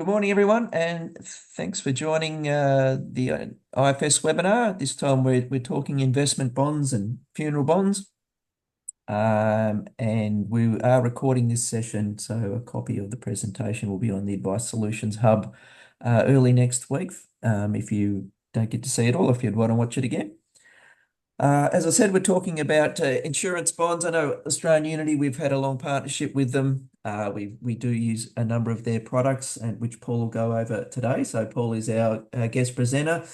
Good morning, everyone, and thanks for joining the IFS webinar. This time we're talking investment bonds and funeral bonds. And we are recording this session, so a copy of the presentation will be on the Advice Solutions Hub early next week. If you don't get to see it all, if you'd want to watch it again. As I said, we're talking about insurance bonds. I know Australian Unity, we've had a long partnership with them. We do use a number of their products, and which Paul will go over today. So Paul is our guest presenter.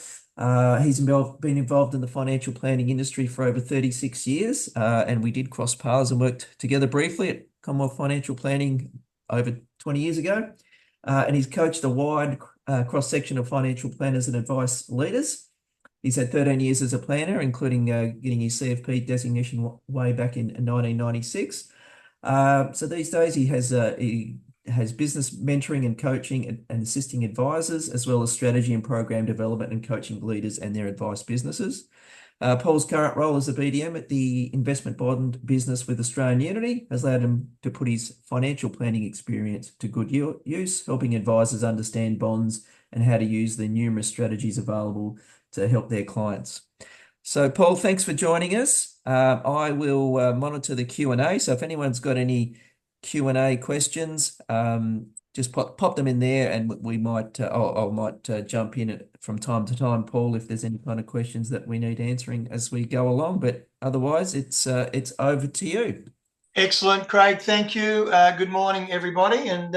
He's been involved in the financial planning industry for over 36 years, and we did cross paths and worked together briefly at Commonwealth Financial Planning over 20 years ago. And he's coached a wide cross-section of financial planners and advice leaders. He's had 13 years as a planner, including getting his CFP designation way back in 1996. So these days he has business mentoring and coaching and assisting advisors, as well as strategy and program development and coaching leaders and their advice businesses. Paul's current role as a BDM at the investment bond business with Australian Unity has allowed him to put his financial planning experience to good use, helping advisors understand bonds and how to use the numerous strategies available to help their clients. So Paul, thanks for joining us. I will monitor the Q&A. So if anyone's got any Q&A questions, just pop them in there, and we might I might jump in from time to time, Paul, if there's any kind of questions that we need answering as we go along. But otherwise, it's over to you. Excellent, Craig. Thank you. Good morning, everybody, and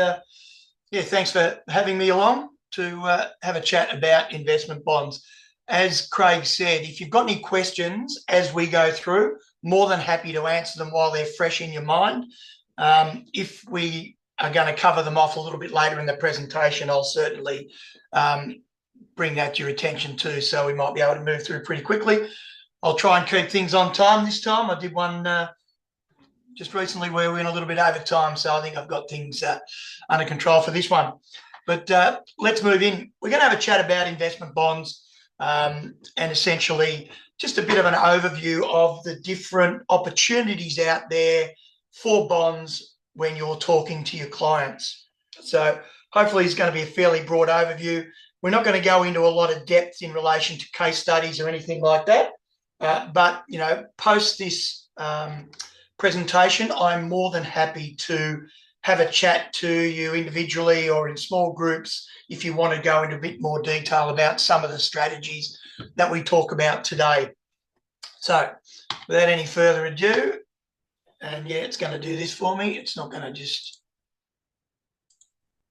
thanks for having me along to have a chat about investment bonds. As Craig said, if you've got any questions as we go through, more than happy to answer them while they're fresh in your mind. If we are going to cover them off a little bit later in the presentation, I'll certainly bring that to your attention too, so we might be able to move through pretty quickly. I'll try and keep things on time this time. I did one just recently where we went a little bit over time, so I think I've got things under control for this one. But let's move in. We're going to have a chat about investment bonds. And essentially just a bit of an overview of the different opportunities out there for bonds when you're talking to your clients. So hopefully it's going to be a fairly broad overview. We're not going to go into a lot of depth in relation to case studies or anything like that. But, post this presentation, I'm more than happy to have a chat to you individually or in small groups if you want to go into a bit more detail about some of the strategies that we talk about today. So without any further ado, and it's going to do this for me. It's not going to just,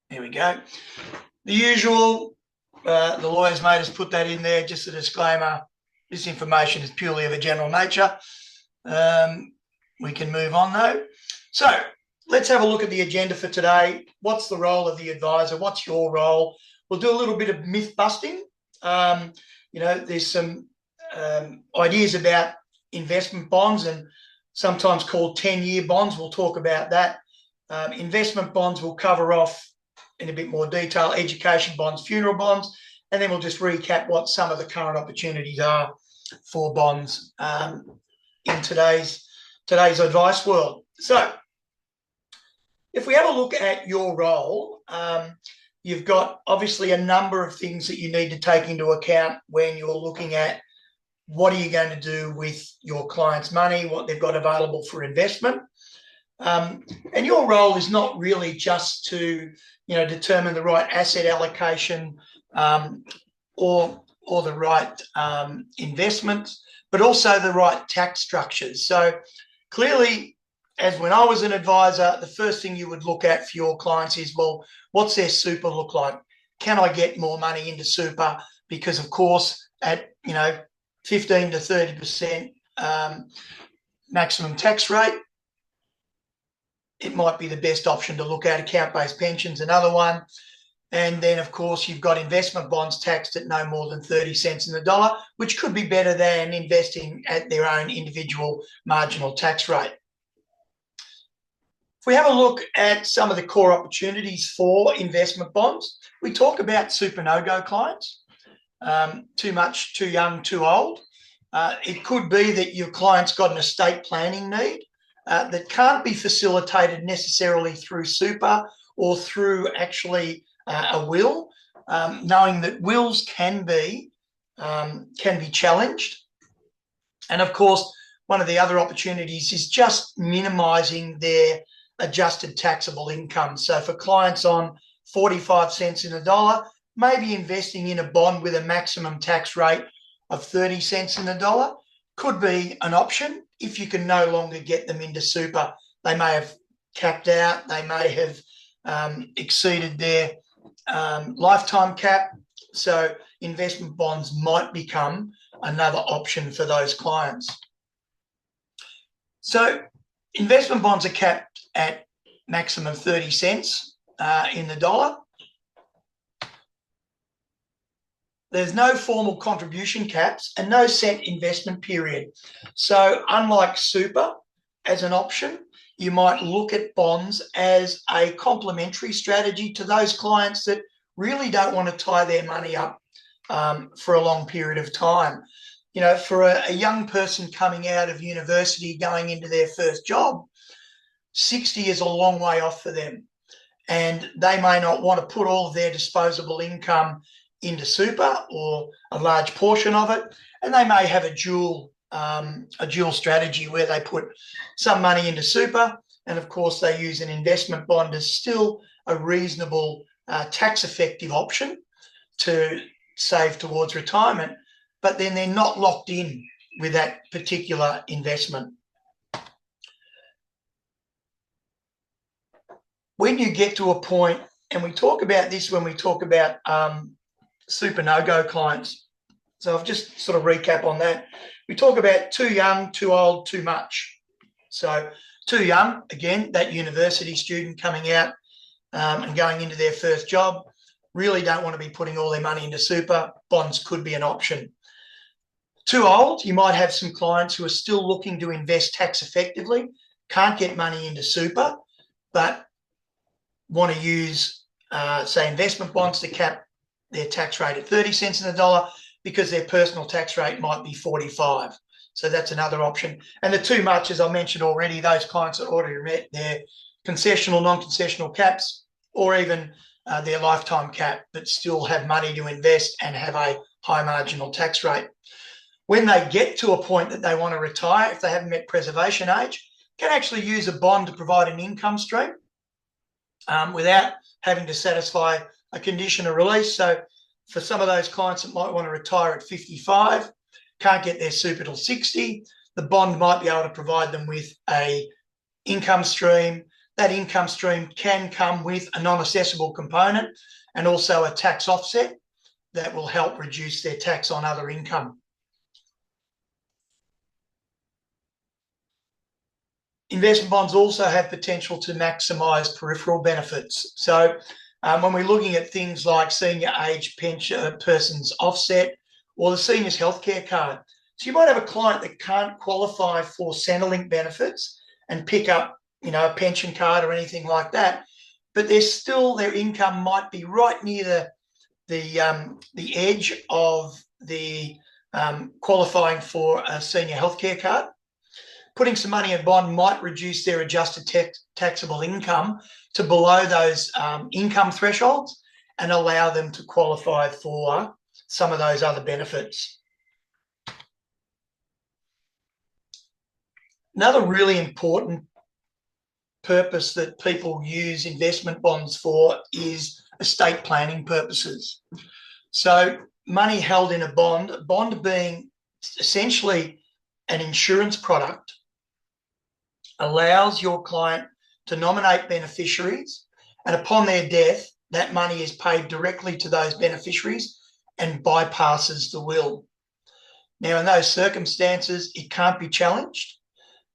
there we go. The usual, the lawyer's made us put that in there, just a disclaimer. This information is purely of a general nature. We can move on though. So let's have a look at the agenda for today. What's the role of the advisor? What's your role? We'll do a little bit of myth busting. There's some ideas about investment bonds and sometimes called 10-year bonds. We'll talk about that. Investment bonds will cover off in a bit more detail, education bonds, funeral bonds, and then we'll just recap what some of the current opportunities are for bonds in today's advice world. So if we have a look at your role, you've got obviously a number of things that you need to take into account when you're looking at what are you going to do with your client's money, what they've got available for investment. And your role is not really just to, determine the right asset allocation or the right investments, but also the right tax structures. So clearly, as when I was an advisor, the first thing you would look at for your clients is, well, what's their super look like? Can I get more money into super? Because, of course, at 15 to 30% maximum tax rate, it might be the best option to look at. Account-based pensions, another one. And then, of course, you've got investment bonds taxed at no more than 30 cents in the dollar, which could be better than investing at their own individual marginal tax rate. If we have a look at some of the core opportunities for investment bonds, we talk about super no-go clients, too much, too young, too old. It could be that your client's got an estate planning need that can't be facilitated necessarily through super or through actually a will, knowing that wills can be challenged. And of course, one of the other opportunities is just minimising their adjusted taxable income. So for clients on 45 cents in the dollar, maybe investing in a bond with a maximum tax rate of 30 cents in the dollar could be an option if you can no longer get them into super. They may have capped out, they may have exceeded their lifetime cap. So investment bonds might become another option for those clients. So investment bonds are capped at maximum 30 cents in the dollar. There's no formal contribution caps and no set investment period. So unlike super as an option, you might look at bonds as a complementary strategy to those clients that really don't want to tie their money up for a long period of time. You know, for a young person coming out of university, going into their first job, 60 is a long way off for them. And they may not want to put all of their disposable income into super or a large portion of it. And they may have a dual strategy where they put some money into super. And of course, they use an investment bond as still a reasonable tax effective option to save towards retirement. But then they're not locked in with that particular investment. When you get to a point, and we talk about this when we talk about super no-go clients. So I've just sort of recap on that. We talk about too young, too old, too much. So too young, again, that university student coming out and going into their first job, really don't want to be putting all their money into super. Bonds could be an option. Too old, you might have some clients who are still looking to invest tax effectively, can't get money into super, but want to use, say, investment bonds to cap their tax rate at 30 cents in the dollar because their personal tax rate might be 45. So that's another option. And the too much, as I mentioned already, those clients that already met their concessional, non-concessional caps, or even their lifetime cap, but still have money to invest and have a high marginal tax rate. When they get to a point that they want to retire, if they haven't met preservation age, can actually use a bond to provide an income stream without having to satisfy a condition of release. So for some of those clients that might want to retire at 55, can't get their super till 60, the bond might be able to provide them with a income stream. That income stream can come with a non-assessable component and also a tax offset that will help reduce their tax on other income. Investment bonds also have potential to maximise peripheral benefits. So when we're looking at things like senior age pension person's offset or the seniors healthcare card. So you might have a client that can't qualify for Centrelink benefits and pick up, you know, a pension card or anything like that, but there's still, their income might be right near the edge of the qualifying for a senior healthcare card. Putting some money in a bond might reduce their adjusted taxable income to below those income thresholds and allow them to qualify for some of those other benefits. Another really important purpose that people use investment bonds for is estate planning purposes. So money held in a bond being essentially an insurance product, allows your client to nominate beneficiaries, and upon their death, that money is paid directly to those beneficiaries and bypasses the will. Now, in those circumstances, it can't be challenged.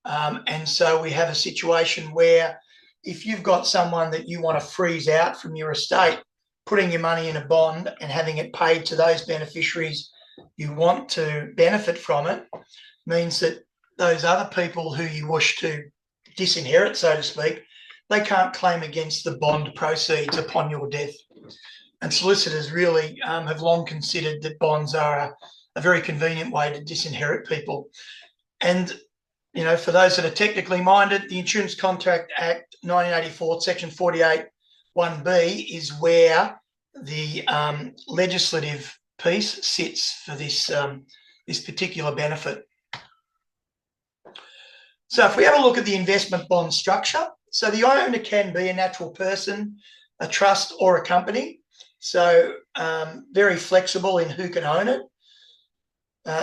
And so we have a situation where if you've got someone that you want to freeze out from your estate, putting your money in a bond and having it paid to those beneficiaries you want to benefit from it means that those other people who you wish to disinherit, so to speak, they can't claim against the bond proceeds upon your death. And solicitors really have long considered that bonds are a very convenient way to disinherit people. And, you know, for those that are technically minded, the Insurance Contract Act 1984, Section 48(1)(b) is where the legislative piece sits for this, this particular benefit. So if we have a look at the investment bond structure, so the owner can be a natural person, a trust, or a company. So very flexible in who can own it.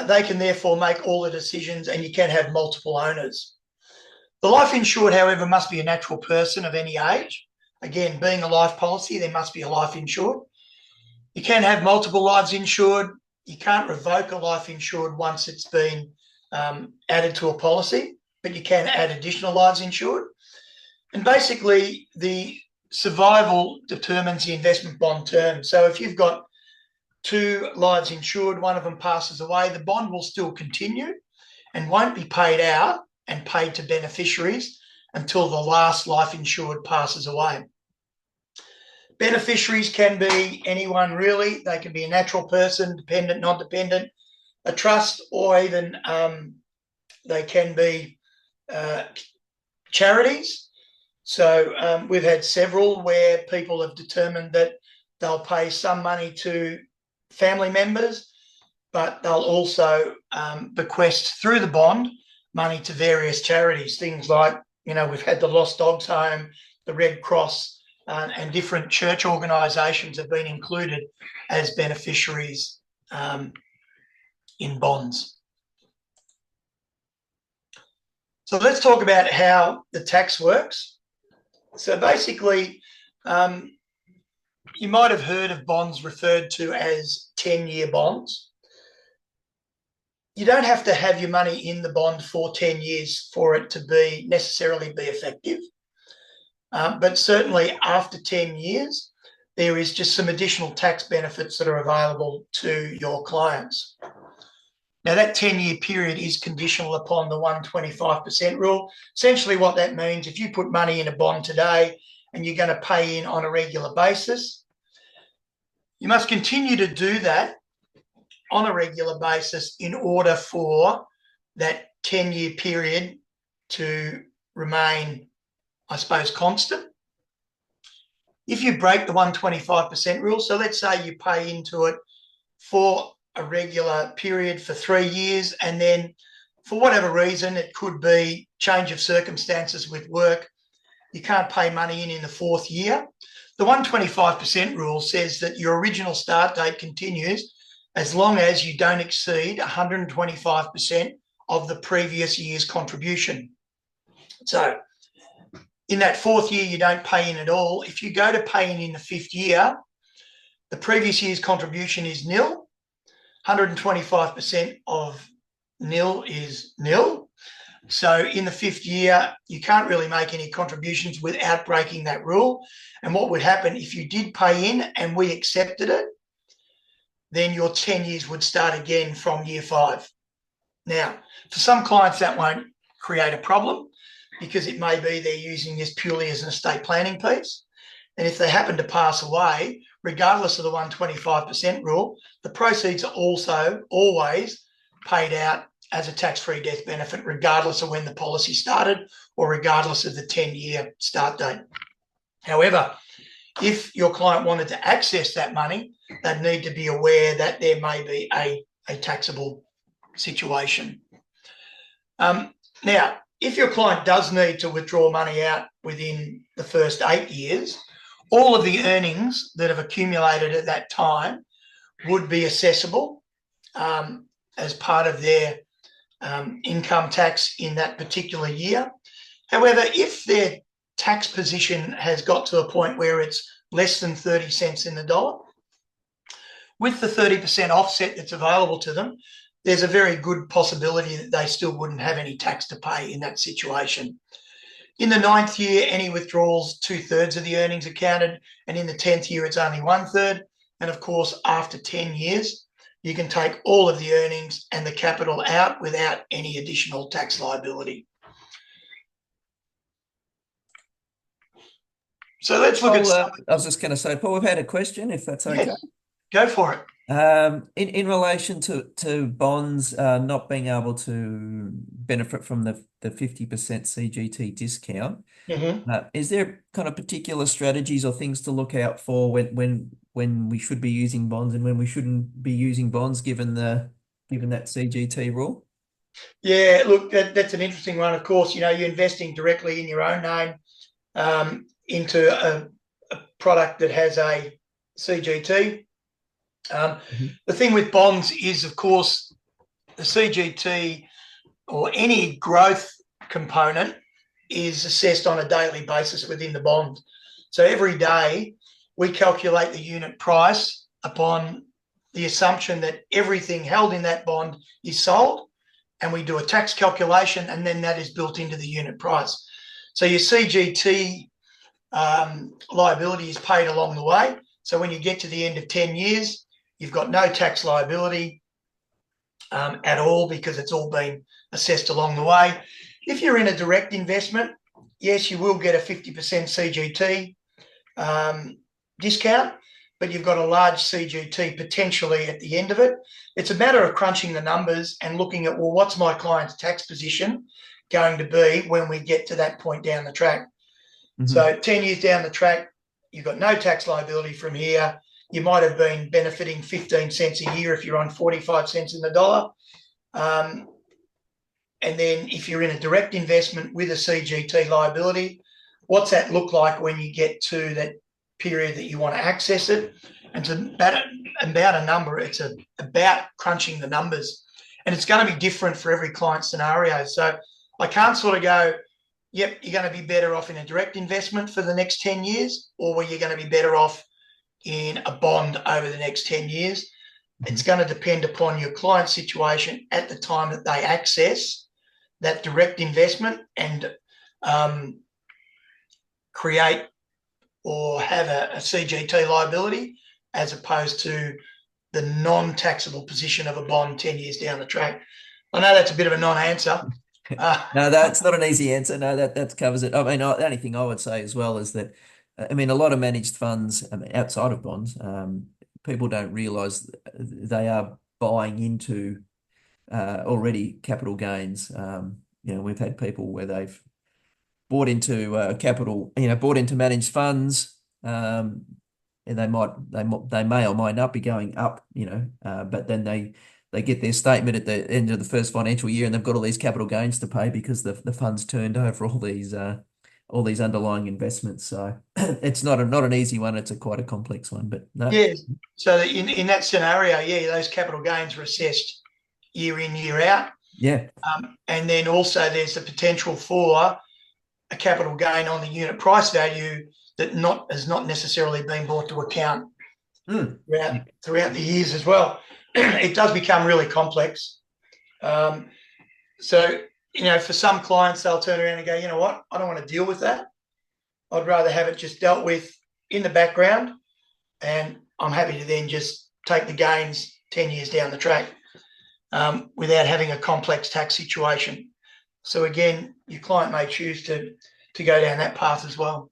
They can therefore make all the decisions, and you can have multiple owners. The life insured, however, must be a natural person of any age. Again, being a life policy, there must be a life insured. You can have multiple lives insured. You can't revoke a life insured once it's been added to a policy, but you can add additional lives insured. And basically, the survival determines the investment bond term. So if you've got 2 lives insured, one of them passes away, the bond will still continue and won't be paid out and paid to beneficiaries until the last life insured passes away. Beneficiaries can be anyone really. They can be a natural person, dependent, non-dependent, a trust, or even they can be charities. So we've had several where people have determined that they'll pay some money to family members, but they'll also bequest through the bond money to various charities. Things like, we've had the Lost Dogs Home, the Red Cross, and different church organisations have been included as beneficiaries in bonds. So let's talk about how the tax works. So basically, you might have heard of bonds referred to as 10-year bonds. You don't have to have your money in the bond for 10 years for it to necessarily be effective. But certainly after 10 years, there is just some additional tax benefits that are available to your clients. Now, that 10-year period is conditional upon the 125% rule. Essentially what that means, if you put money in a bond today and you're going to pay in on a regular basis, you must continue to do that on a regular basis in order for that 10-year period to remain, I suppose, constant. If you break the 125% rule, so let's say you pay into it for a regular period for 3 years, and then for whatever reason, it could be change of circumstances with work, you can't pay money in the 4th year. The 125% rule says that your original start date continues as long as you don't exceed 125% of the previous year's contribution. So in that 4th year, you don't pay in at all. If you go to pay in the 5th year, the previous year's contribution is nil. 125% of nil is nil. So in the 5th year, you can't really make any contributions without breaking that rule. And what would happen if you did pay in and we accepted it, then your 10 years would start again from year 5. Now, for some clients, that won't create a problem because it may be they're using this purely as an estate planning piece. And if they happen to pass away, regardless of the 125% rule, the proceeds are also always paid out as a tax-free death benefit, regardless of when the policy started or regardless of the 10-year start date. However, if your client wanted to access that money, they'd need to be aware that there may be a taxable situation. Now, if your client does need to withdraw money out within the first 8 years, all of the earnings that have accumulated at that time would be assessable as part of their income tax in that particular year. However, if their tax position has got to a point where it's less than 30 cents in the dollar, with the 30% offset that's available to them, there's a very good possibility that they still wouldn't have any tax to pay in that situation. In the 9th year, any withdrawals, 2/3 of the earnings are counted, and in the 10th year, it's only 1/3. And of course, after 10 years, you can take all of the earnings and the capital out without any additional tax liability. So let's look at. I was just going to say, Paul, we've had a question, if that's okay. Yes, go for it. In relation to bonds not being able to benefit from the 50% CGT discount, is there kind of particular strategies or things to look out for when when we should be using bonds and when we shouldn't be using bonds, given that CGT rule? Yeah, look, that's an interesting one. Of course, you're investing directly in your own name into a product that has a CGT. The thing with bonds is, of course, the CGT or any growth component is assessed on a daily basis within the bond. So every day we calculate the unit price upon the assumption that everything held in that bond is sold, and we do a tax calculation, and then that is built into the unit price. So your CGT liability is paid along the way. So when you get to the end of 10 years, you've got no tax liability at all, because it's all been assessed along the way. If you're in a direct investment, yes, you will get a 50% CGT discount, but you've got a large CGT potentially at the end of it. It's a matter of crunching the numbers and looking at, well, what's my client's tax position going to be when we get to that point down the track? Mm-hmm. So 10 years down the track, you've got no tax liability from here. You might have been benefiting 15 cents a year if you're on 45 cents in the dollar. And then if you're in a direct investment with a CGT liability, what's that look like when you get to that period that you want to access it? And it's about a number. It's about crunching the numbers. And it's going to be different for every client scenario. So I can't sort of go, yep, you're going to be better off in a direct investment for the next 10 years, or you're going to be better off in a bond over the next 10 years. It's going to depend upon your client situation at the time that they access that direct investment and create or have a CGT liability, as opposed to the non-taxable position of a bond 10 years down the track. I know that's a bit of a non-answer. No, that's not an easy answer. No, that covers it. I mean, the only thing I would say as well is that, I mean, a lot of managed funds, I mean, outside of bonds, people don't realise they are buying into already capital gains. We've had people where they've bought into bought into managed funds, and they may or might not be going up, but then they get their statement at the end of the first financial year, and they've got all these capital gains to pay because the fund's turned over all these underlying investments. So it's not an easy one. It's quite a complex one, but no. Yeah. So in that scenario, yeah, those capital gains are assessed year in, year out. Yeah. And then also there's the potential for a capital gain on the unit price value that has not necessarily been brought to account throughout the years as well. It does become really complex. So, for some clients, they'll turn around and go, you know what, I don't want to deal with that. I'd rather have it just dealt with in the background, and I'm happy to then just take the gains 10 years down the track without having a complex tax situation. So again, your client may choose to go down that path as well.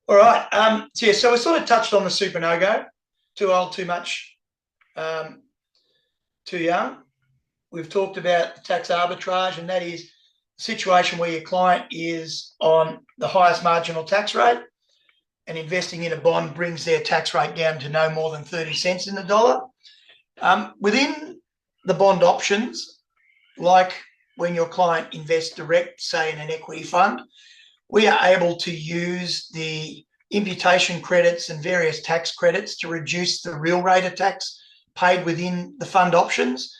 All right. So we sort of touched on the super no-go. Too old, too much, too young. We've talked about the tax arbitrage, and that is a situation where your client is on the highest marginal tax rate, and investing in a bond brings their tax rate down to no more than 30 cents in the dollar. Within the bond options, like when your client invests direct, say in an equity fund, we are able to use the imputation credits and various tax credits to reduce the real rate of tax paid within the fund options.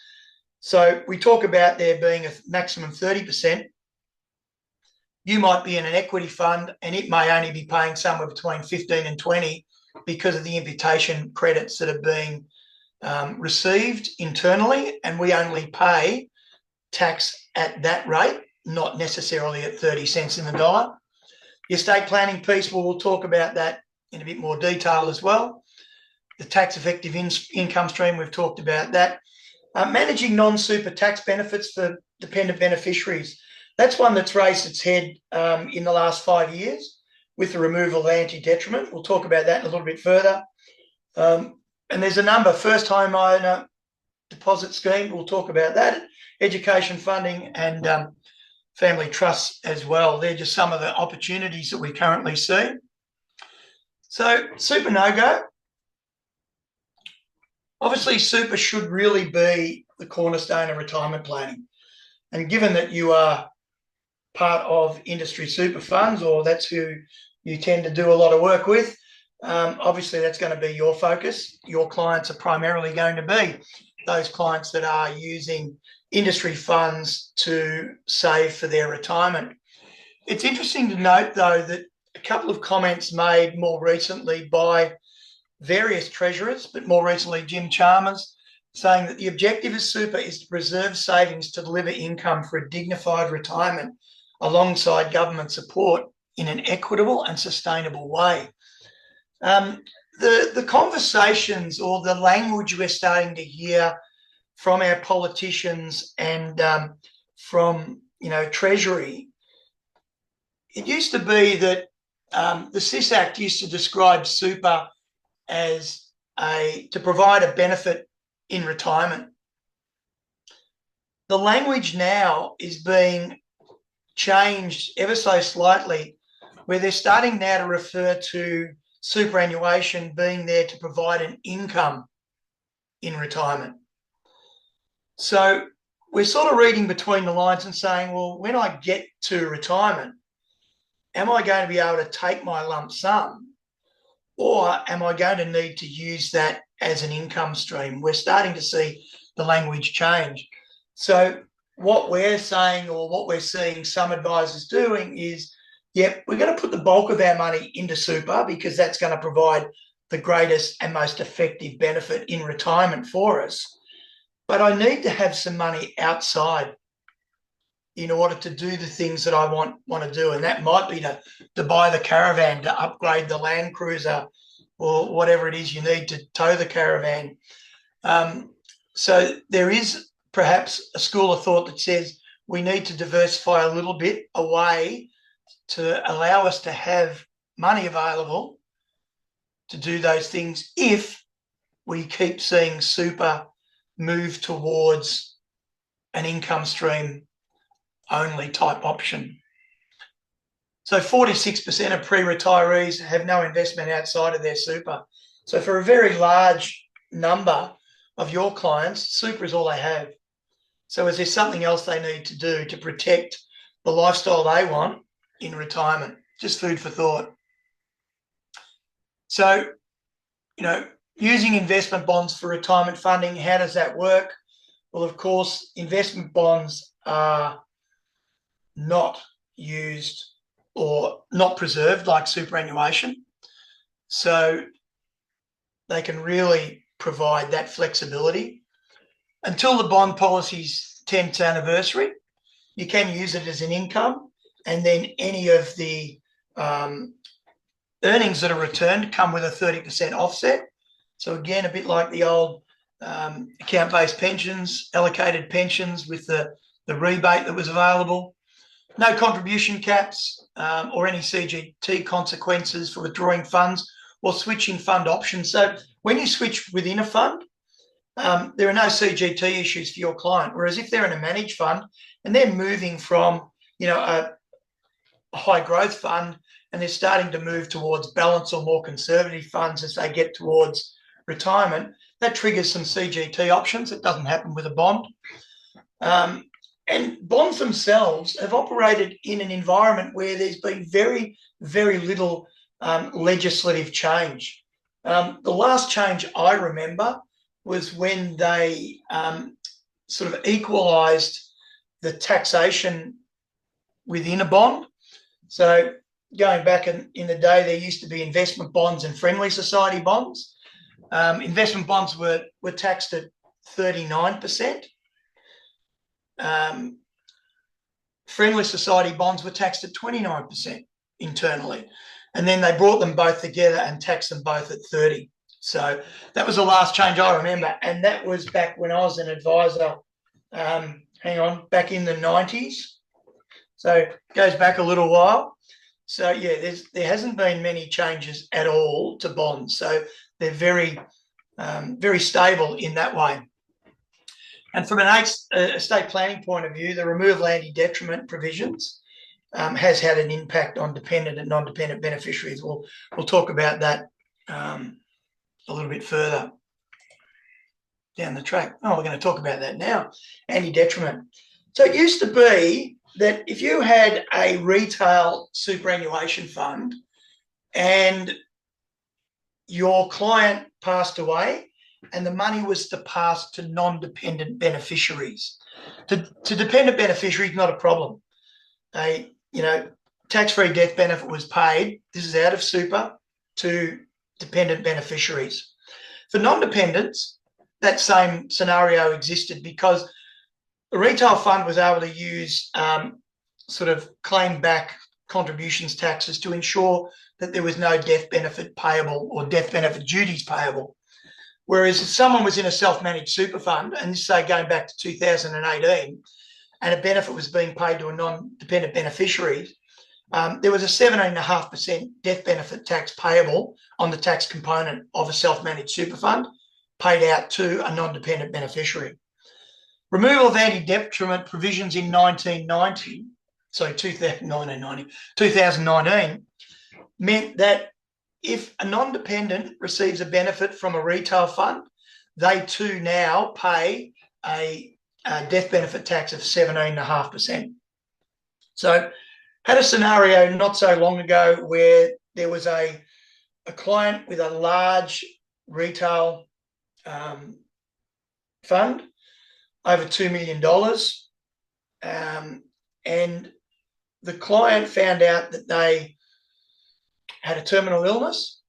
So we talk about there being a maximum 30%. You might be in an equity fund and it may only be paying somewhere between 15 and 20 because of the imputation credits that are being received internally, and we only pay tax at that rate, not necessarily at 30 cents in the dollar. The estate planning piece, we'll talk about that in a bit more detail as well. The tax effective income stream, we've talked about that. Managing non-super tax benefits for dependent beneficiaries. That's one that's raised its head in the last 5 years with the removal of anti-detriment. We'll talk about that a little bit further. And there's a number, first home owner deposit scheme, we'll talk about that, education funding and family trusts as well. They're just some of the opportunities that we currently see. So super no-go. Obviously, super should really be the cornerstone of retirement planning. And given that you are part of industry super funds, or that's who you tend to do a lot of work with, obviously that's going to be your focus. Your clients are primarily going to be those clients that are using industry funds to save for their retirement. It's interesting to note, though, that a couple of comments made more recently by various treasurers, but more recently Jim Chalmers, saying that the objective of super is to preserve savings to deliver income for a dignified retirement alongside government support in an equitable and sustainable way. The conversations or the language we're starting to hear from our politicians and from Treasury, it used to be that the SIS Act used to describe super as to provide a benefit in retirement. The language now is being changed ever so slightly, where they're starting now to refer to superannuation being there to provide an income in retirement. So we're sort of reading between the lines and saying, well, when I get to retirement, am I going to be able to take my lump sum, or am I going to need to use that as an income stream? We're starting to see the language change. So what we're saying, or what we're seeing some advisors doing, is, yep, we're going to put the bulk of our money into super because that's going to provide the greatest and most effective benefit in retirement for us. But I need to have some money outside in order to do the things that I want to do. And that might be to buy the caravan, to upgrade the Land Cruiser, or whatever it is you need to tow the caravan. So there is perhaps a school of thought that says we need to diversify a little bit away to allow us to have money available to do those things if we keep seeing super move towards an income stream only type option. So 46% of pre-retirees have no investment outside of their super. So for a very large number of your clients, super is all they have. So is there something else they need to do to protect the lifestyle they want in retirement? Just food for thought. So, using investment bonds for retirement funding, how does that work? Well, of course, investment bonds are not used or not preserved like superannuation. So they can really provide that flexibility. Until the bond policy's 10th anniversary, you can use it as an income, and then any of the earnings that are returned come with a 30% offset. So again, a bit like the old account-based pensions, allocated pensions with the rebate that was available. No contribution caps or any CGT consequences for withdrawing funds or switching fund options. So when you switch within a fund, there are no CGT issues for your client. Whereas if they're in a managed fund and they're moving from, a high growth fund, and they're starting to move towards balance or more conservative funds as they get towards retirement, that triggers some CGT options. It doesn't happen with a bond. And bonds themselves have operated in an environment where there's been very, very little legislative change. The last change I remember was when they sort of equalised the taxation within a bond. So going back in the day, there used to be investment bonds and friendly society bonds. Investment bonds were taxed at 39%. Friendly society bonds were taxed at 29% internally. And then they brought them both together and taxed them both at 30%. So that was the last change I remember. And that was back when I was an advisor, back in the 90s. So it goes back a little while. So, yeah, there hasn't been many changes at all to bonds. So they're very, very stable in that way. And from an estate planning point of view, the removal of anti-detriment provisions has had an impact on dependent and non-dependent beneficiaries. We'll talk about that a little bit further down the track. Oh, we're going to talk about that now. Anti-detriment. So it used to be that if you had a retail superannuation fund and your client passed away and the money was to pass to non-dependent beneficiaries. To dependent beneficiaries, not a problem. Tax-free death benefit was paid. This is out of super to dependent beneficiaries. For non-dependents, that same scenario existed because the retail fund was able to use sort of claim back contributions taxes to ensure that there was no death benefit payable or death benefit duties payable. Whereas if someone was in a self-managed super fund, and say going back to 2018, and a benefit was being paid to a non-dependent beneficiary, there was a 17.5% death benefit tax payable on the tax component of a self-managed super fund paid out to a non-dependent beneficiary. Removal of anti-detriment provisions in 2019 meant that if a non-dependent receives a benefit from a retail fund, they too now pay a death benefit tax of 17.5%. So had a scenario not so long ago where there was a client with a large retail fund, over $2 million, and the client found out that they had a terminal illness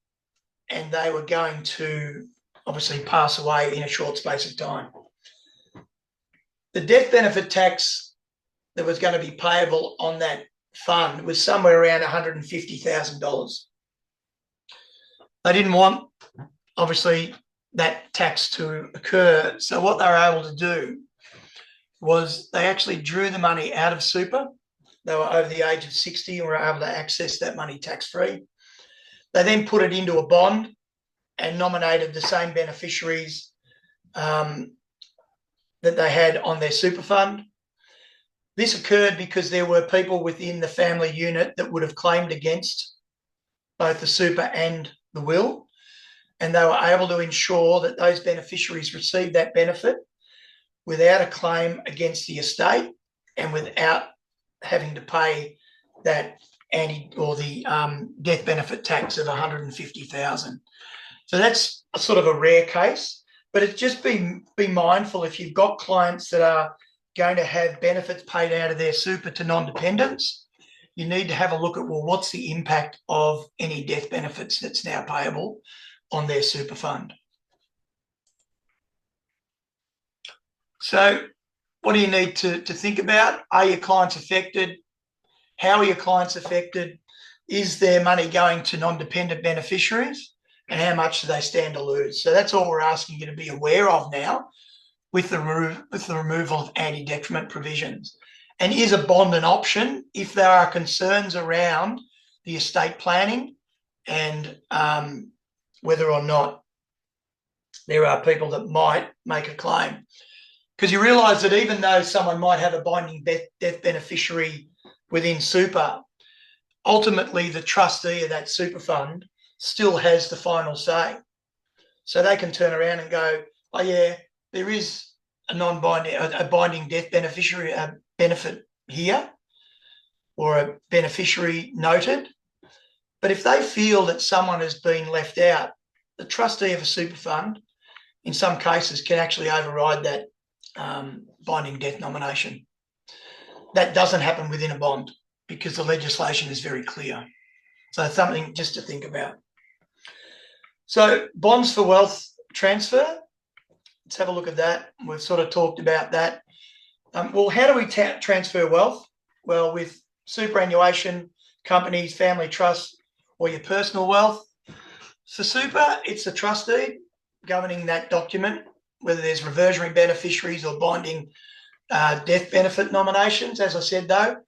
and they were going to obviously pass away in a short space of time. The death benefit tax that was going to be payable on that fund was somewhere around $150,000. They didn't want, obviously, that tax to occur. So what they were able to do was they actually drew the money out of super. They were over the age of 60 and were able to access that money tax-free. They then put it into a bond and nominated the same beneficiaries that they had on their super fund. This occurred because there were people within the family unit that would have claimed against both the super and the will, and they were able to ensure that those beneficiaries received that benefit without a claim against the estate and without having to pay that death benefit tax of $150,000. So that's a sort of a rare case, but it's just be mindful if you've got clients that are going to have benefits paid out of their super to non-dependents, you need to have a look at, well, what's the impact of any death benefits that's now payable on their super fund. So what do you need to think about? Are your clients affected? How are your clients affected? Is their money going to non-dependent beneficiaries? And how much do they stand to lose? So that's all we're asking you to be aware of now with the removal of anti-detriment provisions. And is a bond an option if there are concerns around the estate planning and whether or not there are people that might make a claim? Because you realise that even though someone might have a binding death beneficiary within super, ultimately the trustee of that super fund still has the final say. So they can turn around and go, oh yeah, there is a binding death beneficiary benefit here, or a beneficiary noted. But if they feel that someone has been left out, the trustee of a super fund, in some cases, can actually override that binding death nomination. That doesn't happen within a bond because the legislation is very clear. So it's something just to think about. So bonds for wealth transfer. Let's have a look at that. We've sort of talked about that. Well, how do we transfer wealth? Well, with superannuation companies, family trusts, or your personal wealth. For super, it's the trustee governing that document, whether there's reversionary beneficiaries or binding death benefit nominations. As I said, though,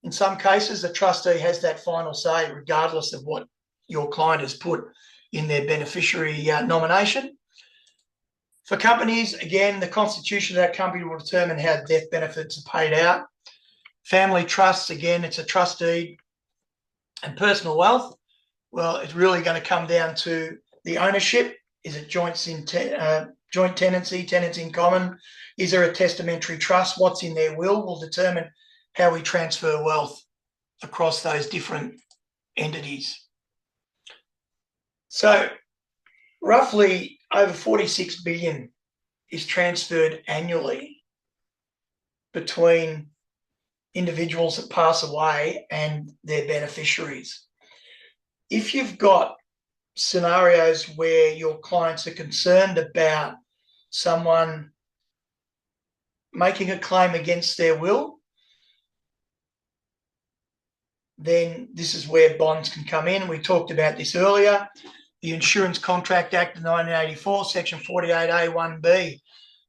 in some cases, the trustee has that final say, regardless of what your client has put in their beneficiary nomination. For companies, again, the constitution of that company will determine how death benefits are paid out. Family trusts, again, it's a trust deed. And personal wealth, well, it's really going to come down to the ownership. Is it joint tenancy, tenants in common? Is there a testamentary trust? What's in their will determine how we transfer wealth across those different entities. So roughly over 46 billion is transferred annually between individuals that pass away and their beneficiaries. If you've got scenarios where your clients are concerned about someone making a claim against their will, then this is where bonds can come in. We talked about this earlier. The Insurance Contract Act of 1984, Section 48A(1)(b),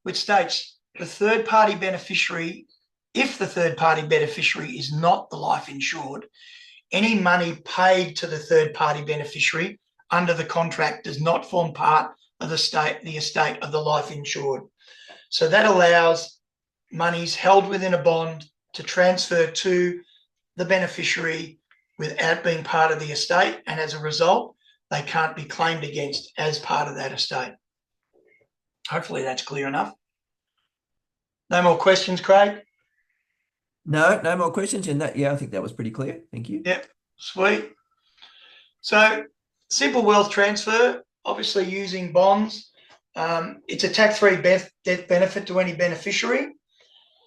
which states the third-party beneficiary, if the third-party beneficiary is not the life insured, any money paid to the third-party beneficiary under the contract does not form part of the estate of the life insured. So that allows monies held within a bond to transfer to the beneficiary without being part of the estate, and as a result, they can't be claimed against as part of that estate. Hopefully that's clear enough. No more questions, Craig? No more questions in that. Yeah, I think that was pretty clear. Thank you. Yep, sweet. So simple wealth transfer, obviously using bonds. It's a tax-free death benefit to any beneficiary.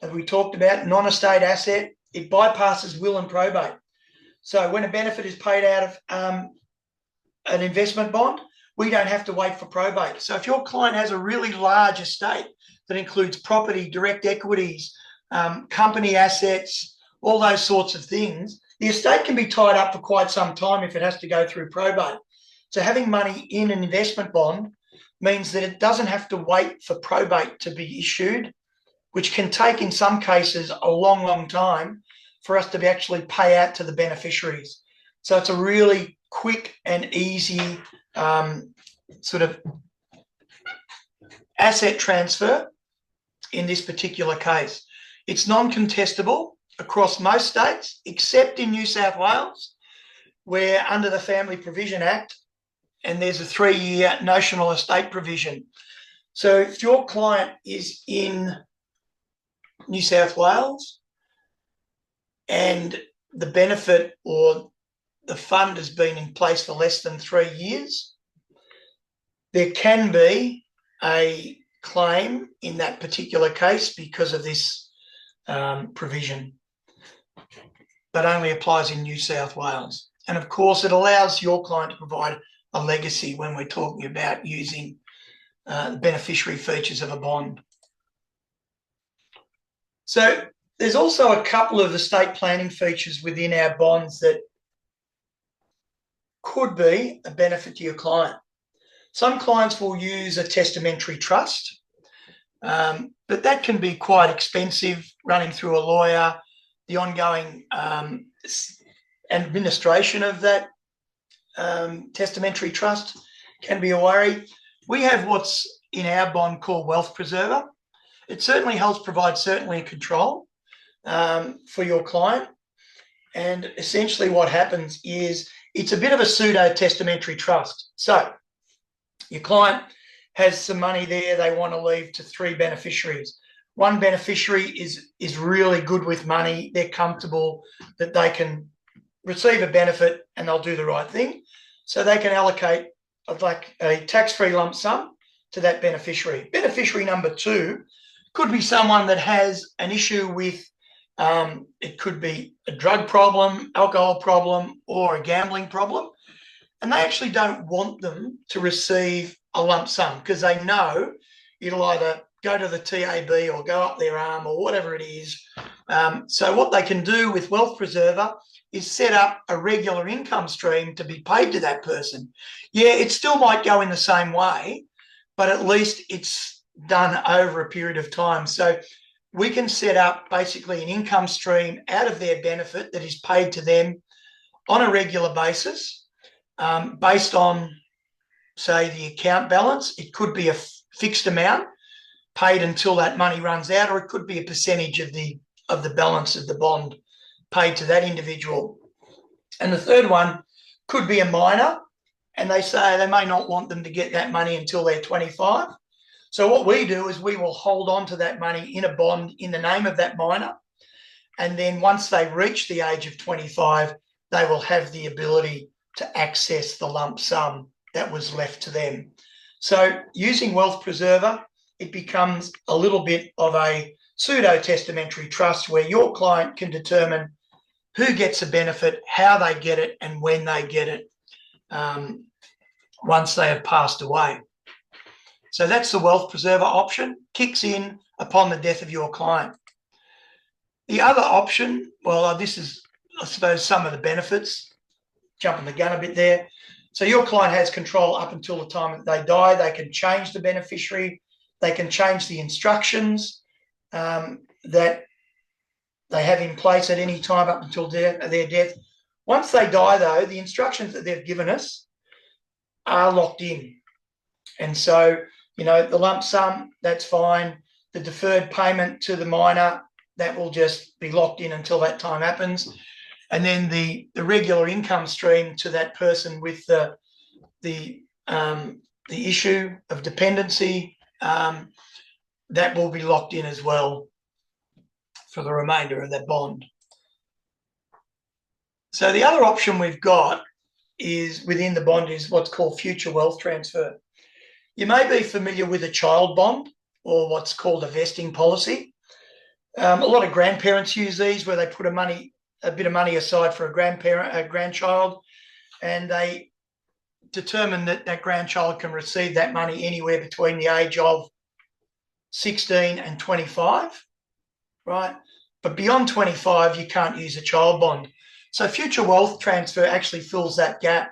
As we talked about, non-estate asset, it bypasses will and probate. So when a benefit is paid out of an investment bond, we don't have to wait for probate. So if your client has a really large estate that includes property, direct equities, company assets, all those sorts of things, the estate can be tied up for quite some time if it has to go through probate. So having money in an investment bond means that it doesn't have to wait for probate to be issued, which can take, in some cases, a long, long time for us to actually pay out to the beneficiaries. So it's a really quick and easy sort of asset transfer in this particular case. It's non-contestable across most states, except in New South Wales, where under the Family Provision Act, and there's a 3-year notional estate provision. So if your client is in New South Wales and the benefit or the fund has been in place for less than 3 years, there can be a claim in that particular case because of this provision, but only applies in New South Wales. And of course, it allows your client to provide a legacy when we're talking about using the beneficiary features of a bond. So there's also a couple of estate planning features within our bonds that could be a benefit to your client. Some clients will use a testamentary trust, but that can be quite expensive, running through a lawyer, the ongoing administration of that testamentary trust can be a worry. We have what's in our bond called Wealth Preserver. It certainly helps provide certainty and control for your client. And essentially what happens is it's a bit of a pseudo-testamentary trust. So your client has some money there they want to leave to 3 beneficiaries. One beneficiary is really good with money. They're comfortable that they can receive a benefit and they'll do the right thing. So they can allocate like a tax-free lump sum to that beneficiary. Beneficiary number 2 could be someone that has an issue with, it could be a drug problem, alcohol problem, or a gambling problem. And they actually don't want them to receive a lump sum because they know it'll either go to the TAB or go up their arm or whatever it is. So what they can do with Wealth Preserver is set up a regular income stream to be paid to that person. Yeah, it still might go in the same way, but at least it's done over a period of time. So we can set up basically an income stream out of their benefit that is paid to them on a regular basis based on, say, the account balance. It could be a fixed amount paid until that money runs out, or it could be a percentage of the of the balance of the bond paid to that individual. And the third one could be a minor, and they say they may not want them to get that money until they're 25. So what we do is we will hold on to that money in a bond in the name of that minor. And then once they reach the age of 25, they will have the ability to access the lump sum that was left to them. So using Wealth Preserver, it becomes a little bit of a pseudo-testamentary trust where your client can determine who gets a benefit, how they get it, and when they get it once they have passed away. So that's the Wealth Preserver option, kicks in upon the death of your client. The other option, well, this is, I suppose, some of the benefits, jumping the gun a bit there. So your client has control up until the time that they die. They can change the beneficiary. They can change the instructions that they have in place at any time up until their death. Once they die, though, the instructions that they've given us are locked in. And so, you know, the lump sum, that's fine. The deferred payment to the minor, that will just be locked in until that time happens. And then the regular income stream to that person with the issue of dependency, that will be locked in as well for the remainder of that bond. So the other option we've got is within the bond is what's called future wealth transfer. You may be familiar with a child bond or what's called a vesting policy. A lot of grandparents use these where they put a bit of money aside for a grandchild, and they determine that that grandchild can receive that money anywhere between the age of 16 and 25, right? But beyond 25, you can't use a child bond. So future wealth transfer actually fills that gap.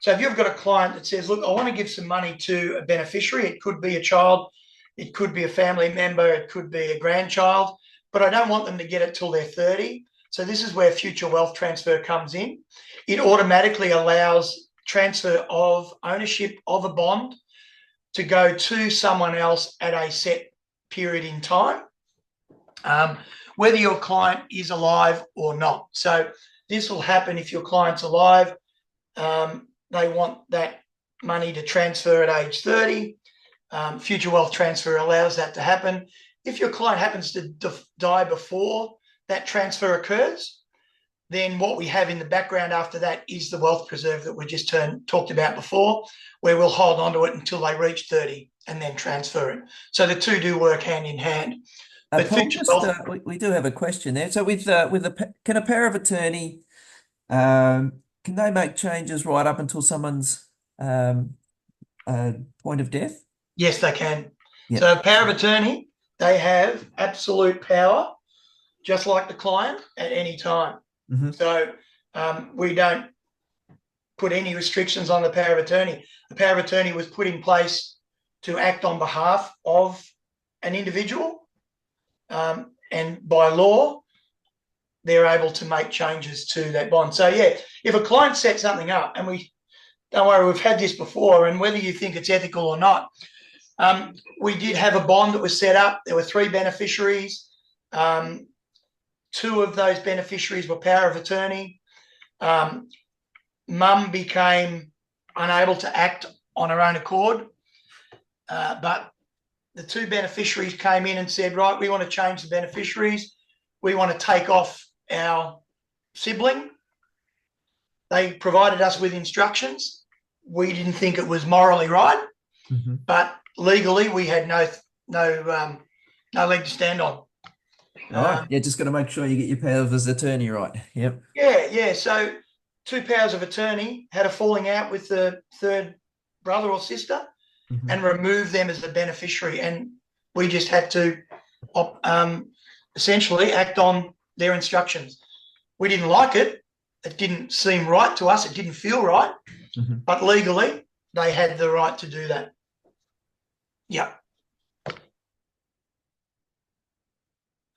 So if you've got a client that says, look, I want to give some money to a beneficiary, it could be a child, it could be a family member, it could be a grandchild, but I don't want them to get it till they're 30. So this is where future wealth transfer comes in. It automatically allows transfer of ownership of a bond to go to someone else at a set period in time, whether your client is alive or not. So this will happen if your client's alive. They want that money to transfer at age 30. Future wealth transfer allows that to happen. If your client happens to die before that transfer occurs, then what we have in the background after that is the wealth preserve that we just talked about before, where we'll hold on to it until they reach 30 and then transfer it. So the two do work hand in hand. But Paul, we do have a question there. So can a power of attorney, can they make changes right up until someone's point of death? Yes, they can. Yep. So power of attorney, they have absolute power, just like the client, at any time. Mm-hmm. So we don't put any restrictions on the power of attorney. The power of attorney was put in place to act on behalf of an individual, and by law, they're able to make changes to that bond. So yeah, if a client sets something up, and don't worry, we've had this before, and whether you think it's ethical or not, we did have a bond that was set up. There were 3 beneficiaries. 2 of those beneficiaries were power of attorney. Mum became unable to act on her own accord, but the 2 beneficiaries came in and said, right, we want to change the beneficiaries. We want to take off our sibling. They provided us with instructions. We didn't think it was morally right, mm-hmm. but legally we had no leg to stand on. Yeah, just got to make sure you get your powers of attorney right. Yep. Yeah. So 2 powers of attorney had a falling out with the 3rd brother or sister, mm-hmm. and removed them as the beneficiary, and we just had to essentially act on their instructions. We didn't like it. It didn't seem right to us. It didn't feel right, mm-hmm. but legally they had the right to do that. Yeah.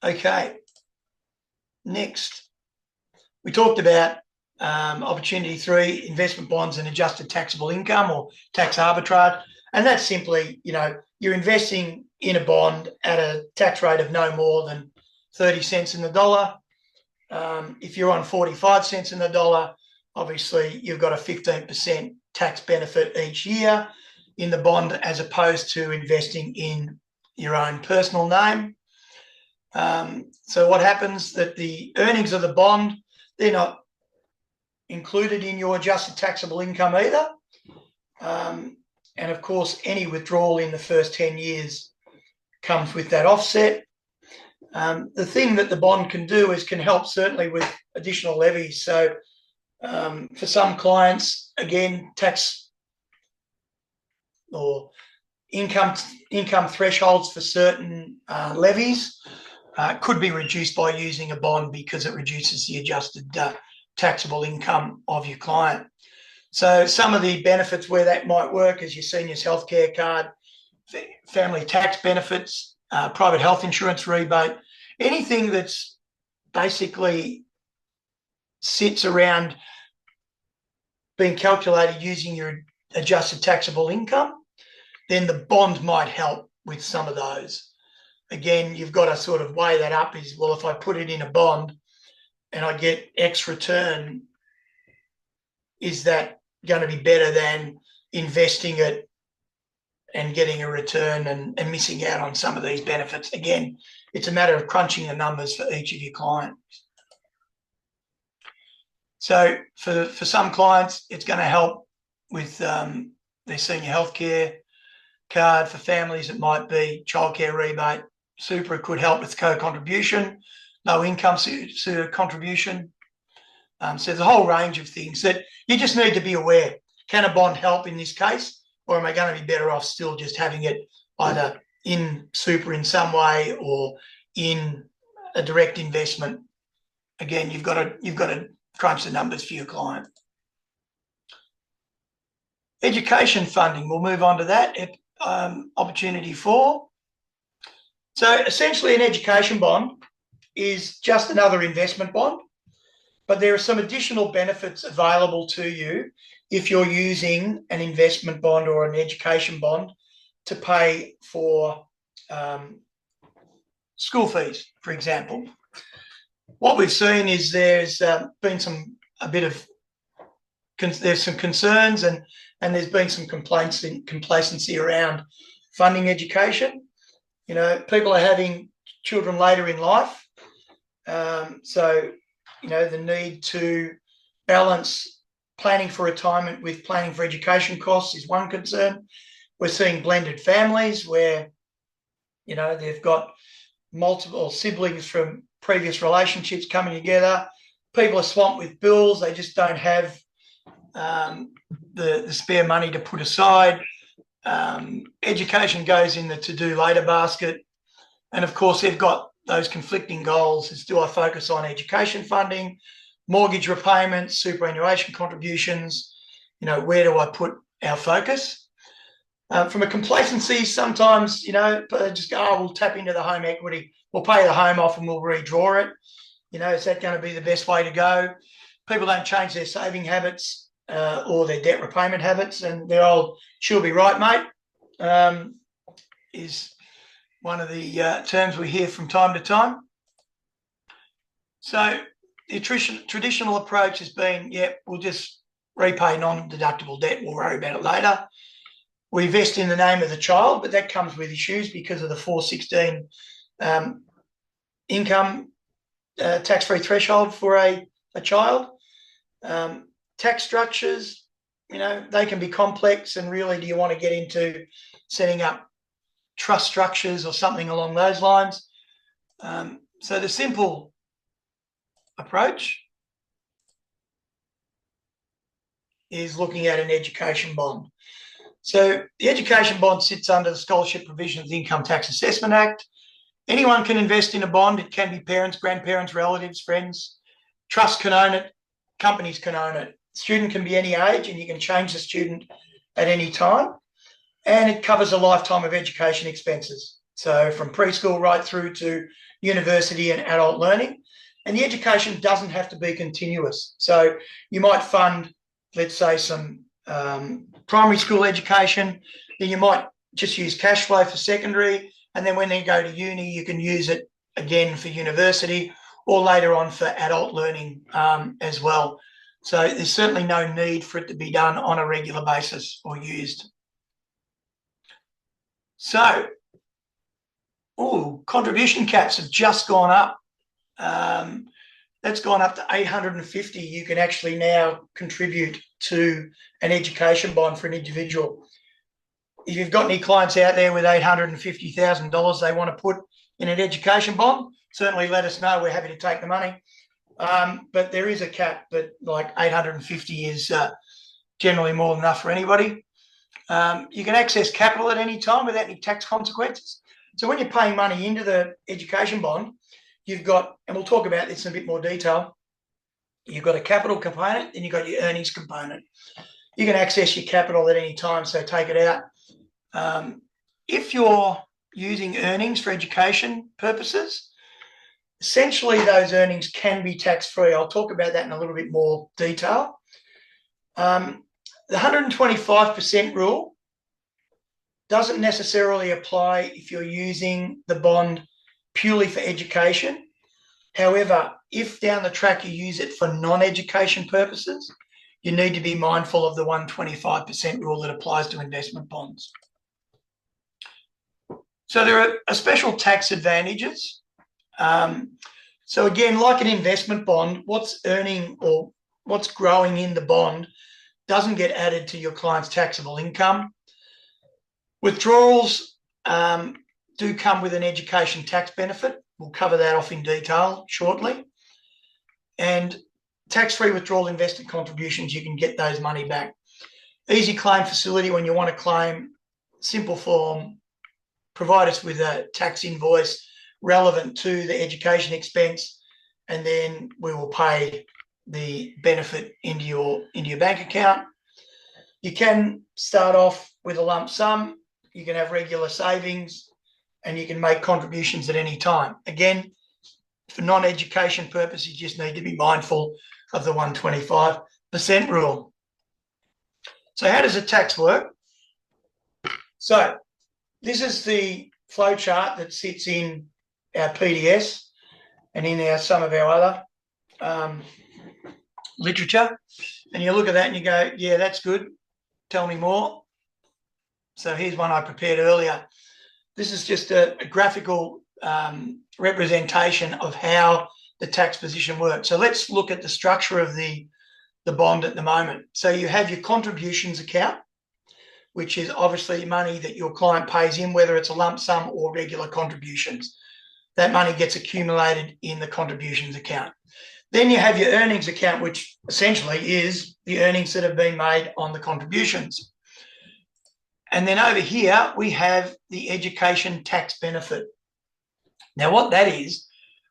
Okay. Next, we talked about opportunity 3, investment bonds and adjusted taxable income or tax arbitrage. And that's simply, you're investing in a bond at a tax rate of no more than 30 cents in the dollar. If you're on 45 cents in the dollar, obviously you've got a 15% tax benefit each year in the bond, as opposed to investing in your own personal name. So what happens that the earnings of the bond, they're not included in your adjusted taxable income either. And of course, any withdrawal in the first 10 years comes with that offset. The thing that the bond can do is can help certainly with additional levies. So for some clients, again, tax or income thresholds for certain levies could be reduced by using a bond, because it reduces the adjusted taxable income of your client. So some of the benefits where that might work is your seniors healthcare card, family tax benefits, private health insurance rebate, anything that's basically sits around being calculated using your adjusted taxable income, then the bond might help with some of those. Again, you've got to sort of weigh that up. Is, well, if I put it in a bond and I get X return, is that going to be better than investing it and getting a return and missing out on some of these benefits? Again, it's a matter of crunching the numbers for each of your clients. So for some clients, it's going to help with their senior healthcare card. For families, it might be childcare rebate. Super could help with co-contribution, no income contribution. So there's a whole range of things that you just need to be aware. Can a bond help in this case, or am I going to be better off still just having it either in super in some way or in a direct investment? Again, you've got to crunch the numbers for your client. Education funding, we'll move on to that. Opportunity 4. So essentially an education bond is just another investment bond, but there are some additional benefits available to you if you're using an investment bond or an education bond to pay for school fees, for example. What we've seen is there's been some concerns and there's been some complacency around funding education. You know, people are having children later in life. So, you know, the need to balance planning for retirement with planning for education costs is one concern. We're seeing blended families where, you know, they've got multiple siblings from previous relationships coming together. People are swamped with bills. They just don't have the spare money to put aside. Education goes in the to-do later basket. And of course, they've got those conflicting goals. Is, do I focus on education funding, mortgage repayments, superannuation contributions? You know, where do I put our focus? From a complacency, sometimes, you know, just go, oh, we'll tap into the home equity. We'll pay the home off and we'll redraw it. You know, is that going to be the best way to go? People don't change their saving habits or their debt repayment habits, and their old "she'll be right, mate" is one of the terms we hear from time to time. So the traditional approach has been, yeah, we'll just repay non-deductible debt. We'll worry about it later. We invest in the name of the child, but that comes with issues because of the 416 income tax-free threshold for a child. Tax structures, you know, they can be complex, and really, do you want to get into setting up trust structures or something along those lines? So the simple approach is looking at an education bond. So the education bond sits under the scholarship provision of the Income Tax Assessment Act. Anyone can invest in a bond. It can be parents, grandparents, relatives, friends. Trusts can own it. Companies can own it. Student can be any age, and you can change the student at any time. And it covers a lifetime of education expenses. So from preschool right through to university and adult learning. And the education doesn't have to be continuous. So you might fund, let's say, some primary school education. Then you might just use cash flow for secondary. And then when they go to uni, you can use it again for university or later on for adult learning as well. So there's certainly no need for it to be done on a regular basis or used. So, contribution caps have just gone up. That's gone up to 850. You can actually now contribute to an education bond for an individual. If you've got any clients out there with $850,000 they want to put in an education bond, certainly let us know. We're happy to take the money. But there is a cap, but like 850 is generally more than enough for anybody. You can access capital at any time without any tax consequences. So when you're paying money into the education bond, you've got, and we'll talk about this in a bit more detail, you've got a capital component, then you've got your earnings component. You can access your capital at any time, so take it out. If you're using earnings for education purposes, essentially those earnings can be tax-free. I'll talk about that in a little bit more detail. The 125% rule doesn't necessarily apply if you're using the bond purely for education. However, if down the track you use it for non-education purposes, you need to be mindful of the 125% rule that applies to investment bonds. So there are special tax advantages. So again, like an investment bond, what's earning or what's growing in the bond doesn't get added to your client's taxable income. Withdrawals do come with an education tax benefit. We'll cover that off in detail shortly. And tax-free withdrawal invested contributions, you can get those money back. Easy claim facility, when you want to claim, simple form, provide us with a tax invoice relevant to the education expense, and then we will pay the benefit into your bank account. You can start off with a lump sum, you can have regular savings, and you can make contributions at any time. Again, for non-education purposes, you just need to be mindful of the 125% rule. So how does the tax work? So this is the flow chart that sits in our PDS and in some of our other literature. And you look at that and you go, yeah, that's good. Tell me more. So here's one I prepared earlier. This is just a graphical representation of how the tax position works. So let's look at the structure of the bond at the moment. So you have your contributions account, which is obviously money that your client pays in, whether it's a lump sum or regular contributions. That money gets accumulated in the contributions account. Then you have your earnings account, which essentially is the earnings that have been made on the contributions. And then over here, we have the education tax benefit. Now, what that is,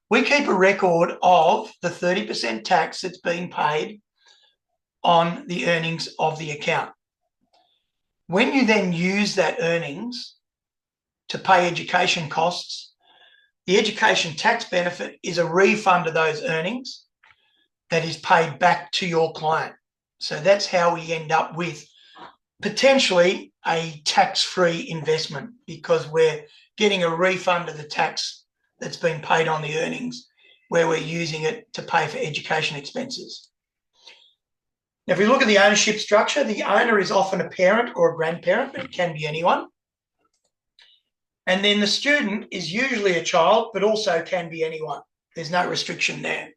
we keep a record of the 30% tax that's being paid on the earnings of the account. When you then use that earnings to pay education costs, the education tax benefit is a refund of those earnings that is paid back to your client. So that's how we end up with potentially a tax-free investment, because we're getting a refund of the tax that's been paid on the earnings where we're using it to pay for education expenses. Now, if we look at the ownership structure, the owner is often a parent or a grandparent, but it can be anyone. And then the student is usually a child, but also can be anyone. There's no restriction there.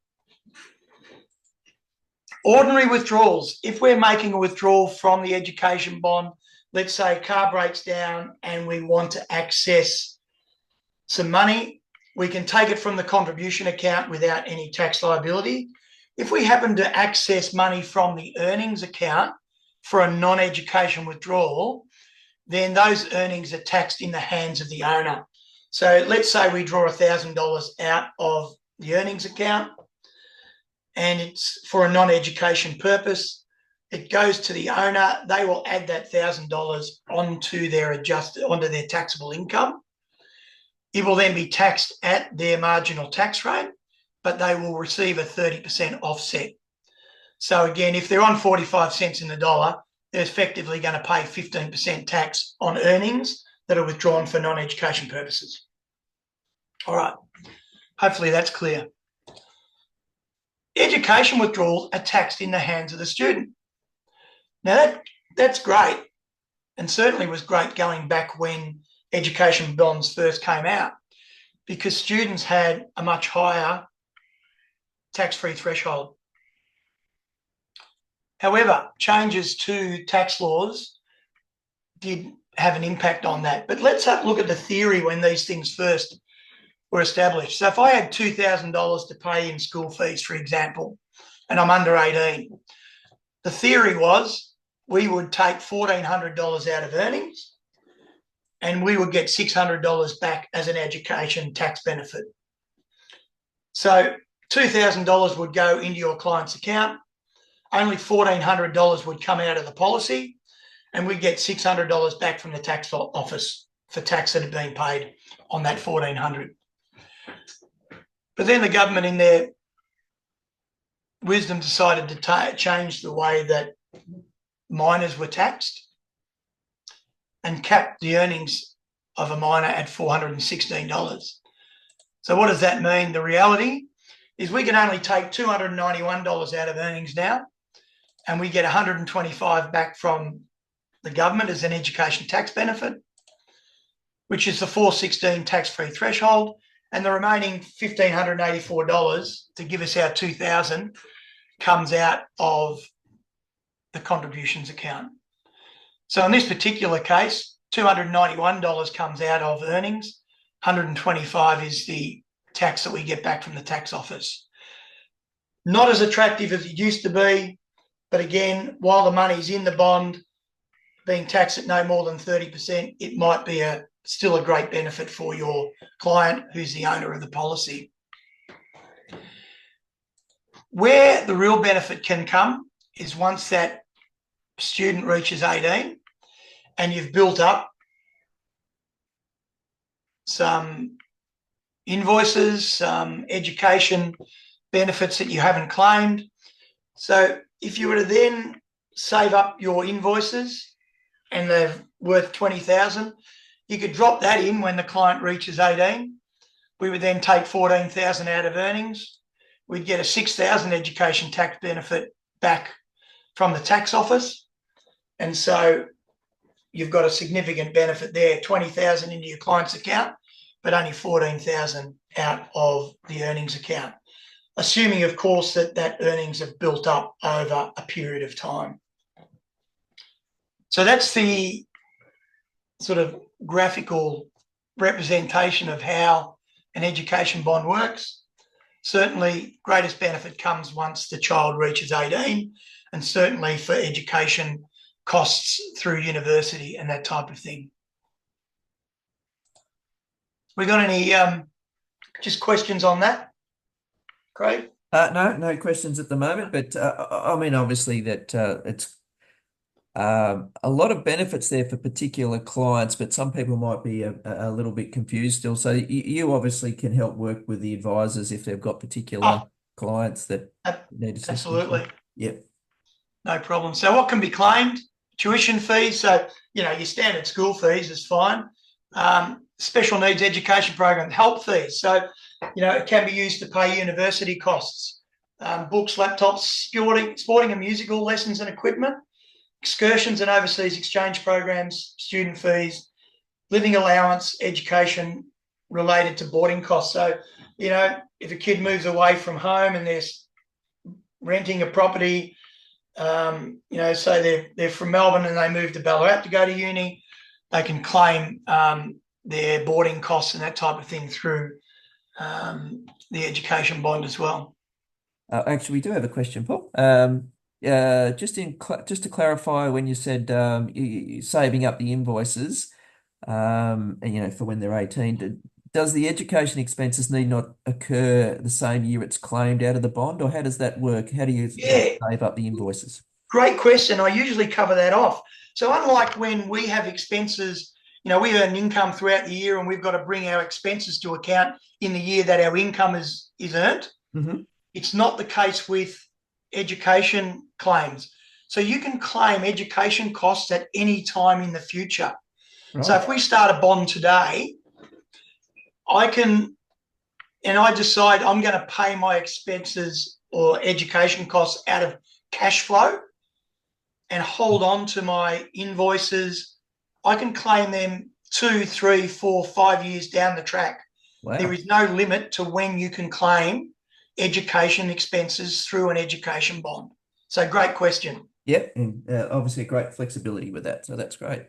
Ordinary withdrawals. If we're making a withdrawal from the education bond, let's say a car breaks down and we want to access some money, we can take it from the contribution account without any tax liability. If we happen to access money from the earnings account for a non-education withdrawal, then those earnings are taxed in the hands of the owner. So let's say we draw $1,000 out of the earnings account and it's for a non-education purpose. It goes to the owner. They will add that $1,000 onto their taxable income. It will then be taxed at their marginal tax rate, but they will receive a 30% offset. So again, if they're on 45 cents in the dollar, they're effectively going to pay 15% tax on earnings that are withdrawn for non-education purposes. All right. Hopefully that's clear. Education withdrawals are taxed in the hands of the student. Now that's great, and certainly was great going back when education bonds first came out, because students had a much higher tax-free threshold. However, changes to tax laws did have an impact on that. But let's have a look at the theory when these things first were established. So if I had $2,000 to pay in school fees, for example, and I'm under 18, the theory was we would take $1,400 out of earnings and we would get $600 back as an education tax benefit. So $2,000 would go into your client's account, only $1,400 would come out of the policy, and we'd get $600 back from the tax office for tax that had been paid on that $1,400. But then the government, in their wisdom, decided to change the way that minors were taxed and capped the earnings of a minor at $416. So what does that mean? The reality is we can only take $291 out of earnings now, and we get $125 back from the government as an education tax benefit, which is the $416 tax-free threshold, and the remaining $1,584 to give us our $2,000 comes out of the contributions account. So in this particular case, $291 comes out of earnings, $125 is the tax that we get back from the tax office. Not as attractive as it used to be, but again, while the money's in the bond, being taxed at no more than 30%, it might be still a great benefit for your client who's the owner of the policy. Where the real benefit can come is once that student reaches 18 and you've built up some invoices, some education benefits that you haven't claimed. So if you were to then save up your invoices and they're worth $20,000, you could drop that in when the client reaches 18. We would then take $14,000 out of earnings. We'd get a $6,000 education tax benefit back from the tax office. And so you've got a significant benefit there, $20,000 into your client's account, but only $14,000 out of the earnings account, assuming, of course, that earnings have built up over a period of time. So that's the sort of graphical representation of how an education bond works. Certainly, greatest benefit comes once the child reaches 18, and certainly for education costs through university and that type of thing. We got any just questions on that, Craig? No questions at the moment, but I mean, obviously that it's a lot of benefits there for particular clients, but some people might be a little bit confused still. So you obviously can help work with the advisors if they've got particular clients that need assistance. Absolutely. Yep. No problem. So what can be claimed? Tuition fees. So, your standard school fees is fine. Special needs education program, help fees. So, it can be used to pay university costs, books, laptops, sporting and musical lessons and equipment, excursions and overseas exchange programs, student fees, living allowance, education related to boarding costs. So, if a kid moves away from home and they're renting a property, say they're from Melbourne and they move to Ballarat to go to uni, they can claim their boarding costs and that type of thing through the education bond as well. Actually, we do have a question, Paul. Just to clarify, when you said saving up the invoices, and for when they're 18, does the education expenses need not occur the same year it's claimed out of the bond, or how does that work? How do you save up the invoices? Great question. I usually cover that off. So unlike when we have expenses, we earn income throughout the year and we've got to bring our expenses to account in the year that our income is earned. Mm-hmm. It's not the case with education claims. So you can claim education costs at any time in the future. Right. So if we start a bond today, I can and I decide I'm going to pay my expenses or education costs out of cash flow and hold on to my invoices, I can claim them 2, 3, 4, 5 years down the track. Wow. There is no limit to when you can claim education expenses through an education bond. So great question. Yep, and obviously great flexibility with that. So that's great.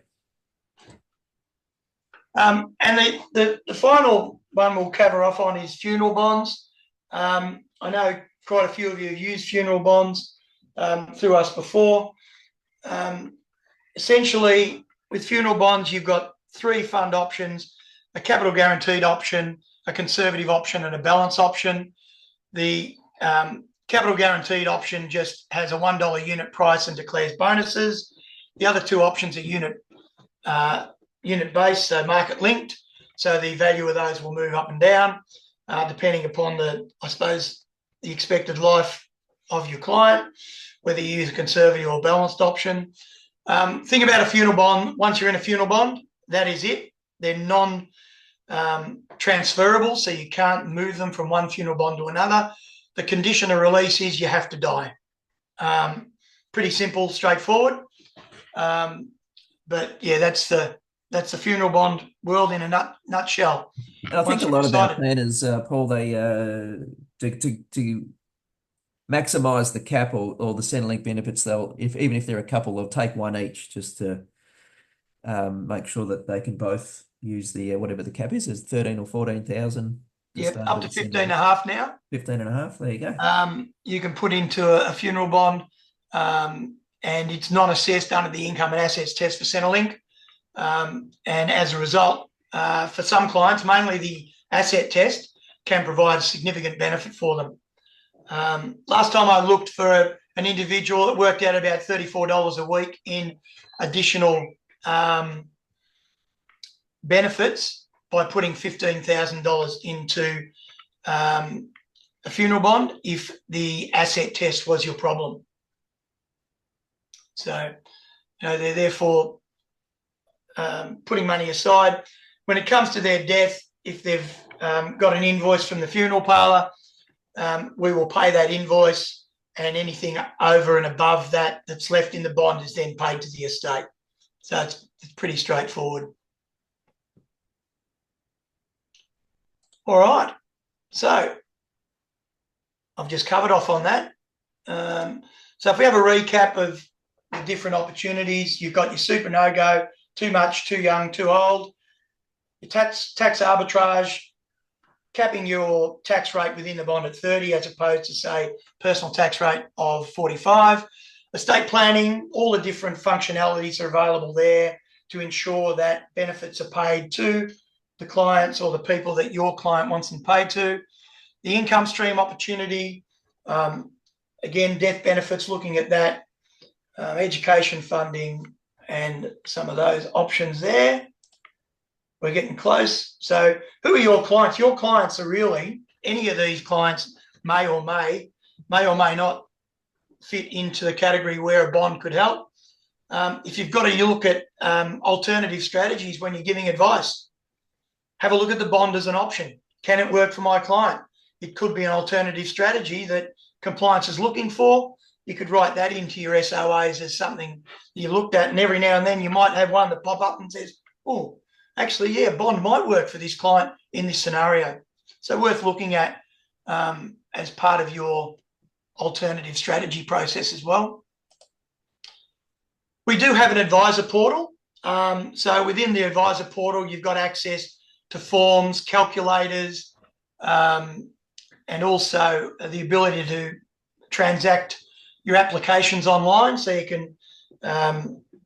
And the final one we'll cover off on is funeral bonds. I know quite a few of you have used funeral bonds through us before. Essentially, with funeral bonds, you've got 3 fund options: a capital guaranteed option, a conservative option, and a balance option. The capital guaranteed option just has a $1 unit price and declares bonuses. The other 2 options are unit based, so market linked. So the value of those will move up and down depending upon the expected life of your client, whether you use a conservative or balanced option. Think about a funeral bond. Once you're in a funeral bond, that is it. They're non-transferable, so you can't move them from one funeral bond to another. The condition of release is you have to die. Pretty simple, straightforward. But yeah, that's the funeral bond world in a nutshell. And I think a lot of our planners, Paul, they to maximize the cap or the Centrelink benefits, even if they're a couple, they'll take one each just to make sure that they can both use the whatever the cap is 13 or 14,000. Yeah, up to 15.5 now. 15.5. There you go. You can put into a funeral bond, and it's not assessed under the income and assets test for Centrelink. And as a result, for some clients, mainly the asset test can provide a significant benefit for them. Last time I looked for an individual, it worked out about $34 a week in additional benefits by putting $15,000 into a funeral bond if the asset test was your problem. So, they're therefore putting money aside. When it comes to their death, if they've got an invoice from the funeral parlour, we will pay that invoice, and anything over and above that's left in the bond is then paid to the estate. So it's pretty straightforward. All right. So I've just covered off on that. So if we have a recap of the different opportunities, you've got your super no-go, too much, too young, too old, your tax arbitrage, capping your tax rate within the bond at 30 as opposed to, say, personal tax rate of 45, estate planning, all the different functionalities are available there to ensure that benefits are paid to the clients or the people that your client wants them paid to. The income stream opportunity, again, death benefits, looking at that, education funding, and some of those options there. We're getting close. So who are your clients? Your clients are really, any of these clients may or may not fit into the category where a bond could help. If you've got to look at alternative strategies when you're giving advice, have a look at the bond as an option. Can it work for my client? It could be an alternative strategy that compliance is looking for. You could write that into your SOAs as something you looked at, and every now and then you might have one that pop up and says, oh, actually, yeah, bond might work for this client in this scenario. So worth looking at as part of your alternative strategy process as well. We do have an advisor portal. So within the advisor portal, you've got access to forms, calculators, and also the ability to transact your applications online. So you can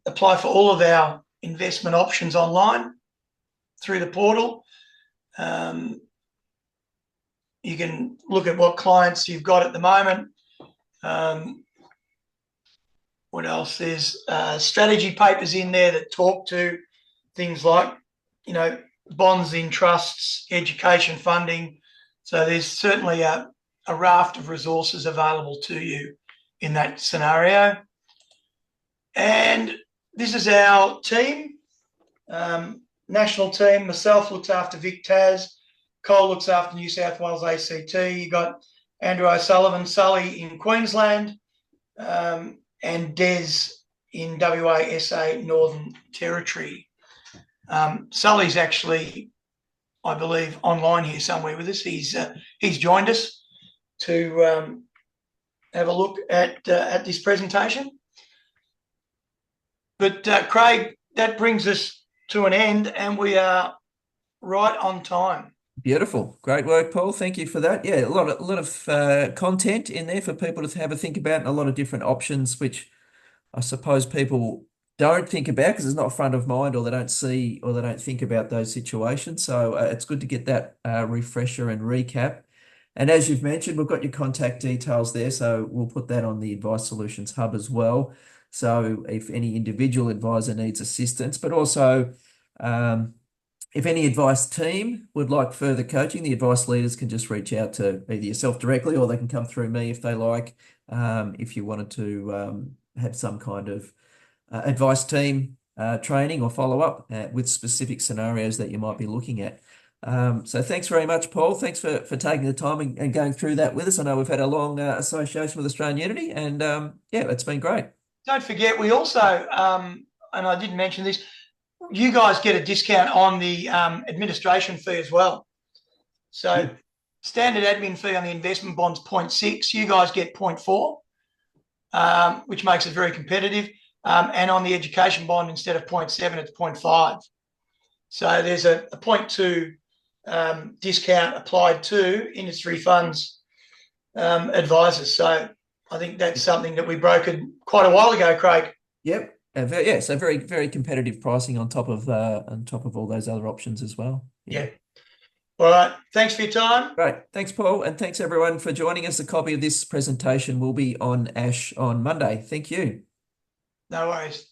apply for all of our investment options online through the portal. You can look at what clients you've got at the moment. What else? There's strategy papers in there that talk to things like, bonds in trusts, education funding. So there's certainly a raft of resources available to you in that scenario. And this is our team, national team. Myself looks after Vic Tas, Cole looks after New South Wales ACT. You got Andrew O'Sullivan, Sully in Queensland, and Des in WA, Northern Territory. Sully's actually, I believe, online here somewhere with us. He's joined us to have a look at this presentation. But Craig, that brings us to an end, and we are right on time. Beautiful. Great work, Paul. Thank you for that. Yeah, a lot of content in there for people to have a think about, and a lot of different options, which I suppose people don't think about because it's not front of mind, or they don't see, or they don't think about those situations. So it's good to get that refresher and recap. And as you've mentioned, we've got your contact details there, so we'll put that on the Advice Solutions Hub as well. So if any individual advisor needs assistance, but also if any advice team would like further coaching, the advice leaders can just reach out to either yourself directly, or they can come through me if they like. If you wanted to have some kind of advice team training or follow up with specific scenarios that you might be looking at. So thanks very much, Paul. Thanks for taking the time and going through that with us. I know we've had a long association with Australian Unity, and yeah, it's been great. Don't forget, we also, and I didn't mention this, you guys get a discount on the administration fee as well. So standard admin fee on the investment bonds 0.6, you guys get 0.4, which makes it very competitive. And on the education bond, instead of 0.7, it's 0.5. So there's a 0.2 discount applied to industry funds advisors. So I think that's something that we brokered quite a while ago, Craig. Yep. Yeah, so very, very competitive pricing on top of all those other options as well. Yeah. All right. Thanks for your time. Great. Thanks, Paul, and thanks everyone for joining us. A copy of this presentation will be on Ash on Monday. Thank you. No worries.